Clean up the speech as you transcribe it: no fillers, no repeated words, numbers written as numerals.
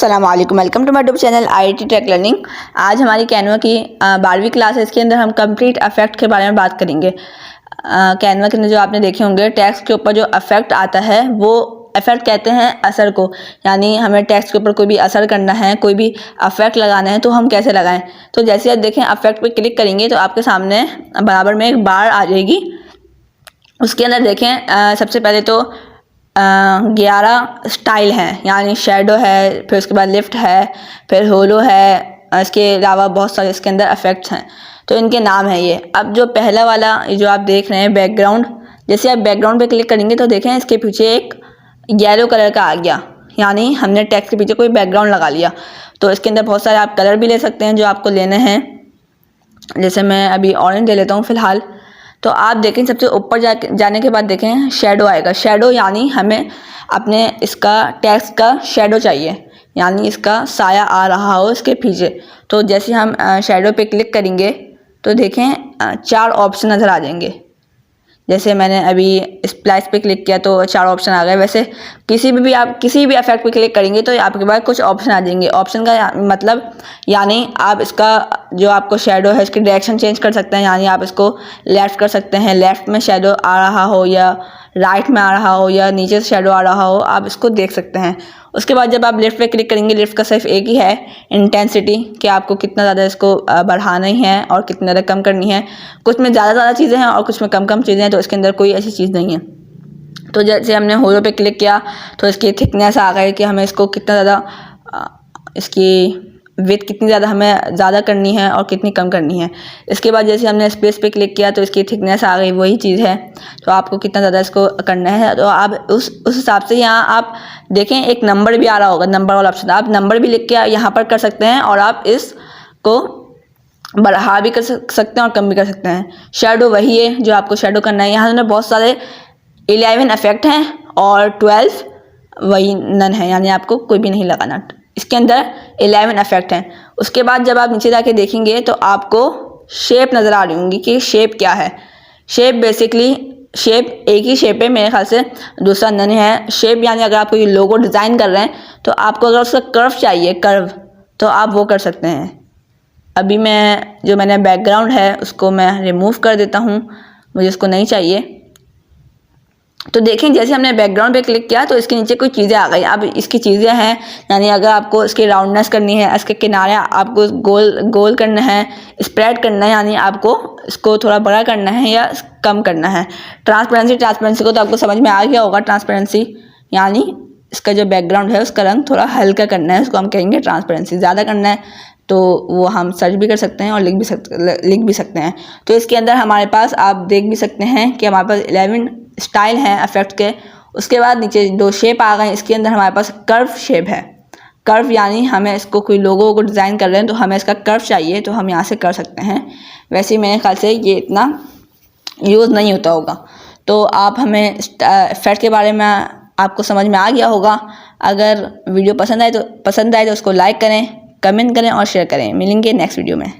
अस्सलाम वालेकुम, welcome to my YouTube channel IIT tech learning. आज हमारी कैनवा की 12वीं क्लास है। इसके अंदर हम कंप्लीट अफेक्ट के बारे में बात करेंगे। कैनवा के अंदर जो आपने देखे होंगे टेक्स्ट के ऊपर जो अफेक्ट आता है वो अफेक्ट कहते हैं असर को। यानी हमें टेक्स्ट के ऊपर कोई भी असर करना है, कोई भी अफेक्ट लगाना है तो हम कैसे लगाएं। तो जैसे आप देखें अफेक्ट पे क्लिक करेंगे तो आपके सामने बराबर में एक बार आ जाएगी। उसके अंदर देखें सबसे पहले तो 11 स्टाइल हैं, यानी शेडो है, फिर उसके बाद लिफ्ट है, फिर होलो है, इसके अलावा बहुत सारे इसके अंदर इफेक्ट्स हैं। तो इनके नाम है ये। अब जो पहला वाला जो आप देख रहे हैं बैकग्राउंड, जैसे आप बैकग्राउंड पे क्लिक करेंगे तो देखें इसके पीछे एक येलो कलर का आ गया, यानी हमने टेक्स्ट के पीछे कोई बैकग्राउंड लगा लिया। तो इसके अंदर बहुत सारे आप कलर भी ले सकते हैं जो आपको लेने हैं। जैसे मैं अभी ऑरेंज ले लेता हूँ फ़िलहाल। तो आप देखें सबसे ऊपर जाने के बाद देखें शेडो आएगा। शेडो यानी हमें अपने इसका टेक्स्ट का शेडो चाहिए, यानी इसका साया आ रहा हो इसके पीछे। तो जैसे हम शेडो पे क्लिक करेंगे तो देखें 4 ऑप्शन नज़र आ जाएंगे। जैसे मैंने अभी स्प्लैश पे क्लिक किया तो 4 ऑप्शन आ गए। वैसे किसी भी आप किसी भी इफेक्ट पे क्लिक करेंगे तो आपके पास कुछ ऑप्शन आ जाएंगे। ऑप्शन का मतलब यानी आप इसका जो आपको शेडो है इसकी डायरेक्शन चेंज कर सकते हैं, यानी आप इसको लेफ़्ट कर सकते हैं, लेफ़्ट में शेडो आ रहा हो या राइट में आ रहा हो या नीचे से शेडो आ रहा हो, आप इसको देख सकते हैं। उसके बाद जब आप लिफ्ट पे क्लिक करेंगे, लिफ्ट का सिर्फ एक ही है इंटेंसिटी, कि आपको कितना ज़्यादा इसको बढ़ाना ही है और कितना ज़्यादा कम करनी है। कुछ में ज़्यादा चीज़ें हैं और कुछ में कम चीज़ें हैं, तो इसके अंदर कोई ऐसी चीज़ नहीं है। तो जैसे हमने होलो पे क्लिक किया तो इसकी थिकनेस आ गई कि हमें इसको कितना ज़्यादा इसकी विड्थ कितनी ज़्यादा हमें ज़्यादा करनी है और कितनी कम करनी है। इसके बाद जैसे हमने स्पेस पे क्लिक किया तो इसकी थिकनेस आ गई, वही चीज़ है। तो आपको कितना ज़्यादा इसको करना है तो आप उस हिसाब से यहाँ आप देखें एक नंबर भी आ रहा होगा, नंबर वाला ऑप्शन। आप नंबर भी लिख के यहाँ पर कर सकते हैं और आप इसको बढ़ा भी कर सकते हैं और कम भी कर सकते हैं। शेडो वही है जो आपको शेडो करना है। यहाँ बहुत सारे 11 इफेक्ट हैं और 12 वही नन है, यानी आपको कोई भी नहीं लगाना। इसके अंदर 11 इफेक्ट हैं। उसके बाद जब आप नीचे जाके देखेंगे तो आपको शेप नज़र आ रही होंगी कि शेप क्या है। शेप बेसिकली शेप एक ही शेप है मेरे ख्याल से, दूसरा नन है। शेप यानी अगर आप कोई लोगो डिज़ाइन कर रहे हैं तो आपको अगर उसका कर्व चाहिए, कर्व, तो आप वो कर सकते हैं। अभी मैंने बैकग्राउंड है उसको मैं रिमूव कर देता हूँ, मुझे उसको नहीं चाहिए। तो देखें जैसे हमने बैकग्राउंड पे क्लिक किया तो इसके नीचे कुछ चीज़ें आ गई। अब इसकी चीज़ें हैं, यानी अगर आपको इसकी राउंडनेस करनी है, इसके किनारे आपको गोल करना है, स्प्रेड करना है, यानी आपको इसको थोड़ा बड़ा करना है या कम करना है। ट्रांसपेरेंसी को तो आपको समझ में आ गया होगा। ट्रांसपेरेंसी यानी इसका जो बैकग्राउंड है उसका रंग थोड़ा हल्का करना है, उसको हम कहेंगे ट्रांसपेरेंसी। ज़्यादा करना है तो वो हम सर्च भी कर सकते हैं और लिख भी सकते हैं। तो इसके अंदर हमारे पास आप देख भी सकते हैं कि हमारे पास 11 स्टाइल हैं इफेक्ट के। उसके बाद नीचे 2 शेप आ गए। इसके अंदर हमारे पास कर्व शेप है। कर्व यानी हमें इसको कोई लोगो को डिज़ाइन कर रहे हैं तो हमें इसका कर्व चाहिए, तो हम यहाँ से कर सकते हैं। वैसे मेरे ख्याल से ये इतना यूज़ नहीं होता होगा। तो आप हमें इफेक्ट के बारे में आपको समझ में आ गया होगा। अगर वीडियो पसंद आए तो उसको लाइक करें, कमेंट करें और शेयर करें। मिलेंगे नेक्स्ट वीडियो में।